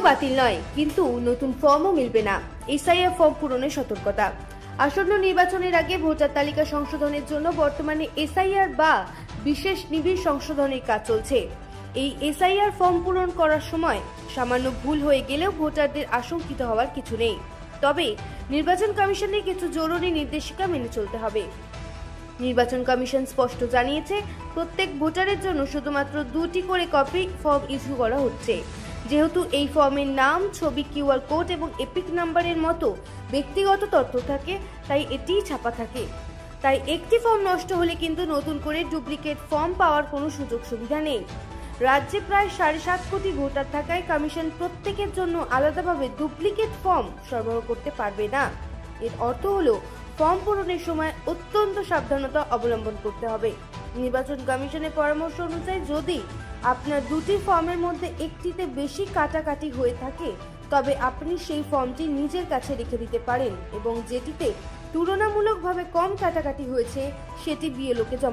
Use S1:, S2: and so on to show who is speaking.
S1: বাতিল নয়, কিন্তু নতুন ফর্মও মিলবে না। এসআইআর ফর্ম পূরণের সতর্কতা। আসন্ন নির্বাচনের আগে ভোটার তালিকা সংশোধনের জন্য বর্তমানে এসআইআর বা বিশেষ নিবিড় সংশোধনের কাজ চলছে। এই এসআইআর ফর্ম পূরণ করার সময় সামান্য ভুল হয়ে গেলেও ভোটারদের আশঙ্কিত হওয়ার কিছু নেই। তবে নির্বাচন কমিশনের কিছু জরুরি নির্দেশিকা মেনে চলতে হবে। নির্বাচন কমিশন স্পষ্ট জানিয়েছে, প্রত্যেক ভোটারের জন্য শুধুমাত্র 2টি করে কপি ফর্ম ইস্যু করা হচ্ছে। যেহেতু এই ফর্মের নাম, ছবি, কিউআর কোড এবং এপিক নাম্বারের মতো ব্যক্তিগত তথ্য থাকে, তাই এটিই ছাপা থাকে। তাই একটি ফর্ম নষ্ট হলে কিন্তু নতুন করে ডুপ্লিকেট ফর্ম পাওয়ার কোনো সুযোগ সুবিধা নেই। রাজ্যে প্রায় 7.5 কোটি ভোটার থাকায় কমিশন প্রত্যেকের জন্য আলাদাভাবে ডুপ্লিকেট ফর্ম সরবরাহ করতে পারবে না। এর অর্থ হলো ফর্ম পূরণের সময় অত্যন্ত সাবধানতা অবলম্বন করতে হবে। নির্বাচন কমিশনের পরামর্শ অনুযায়ী যদি আপনার 2টি ফর্মের মধ্যে একটিতে বেশি কাটাকাটি হয়ে থাকে, তবে আপনি সেই ফর্মটি নিজের কাছে রেখে দিতে পারেন এবং যেটিতে তুলনামূলকভাবে কম কাটাকাটি হয়েছে সেটি বিএলওকে জমা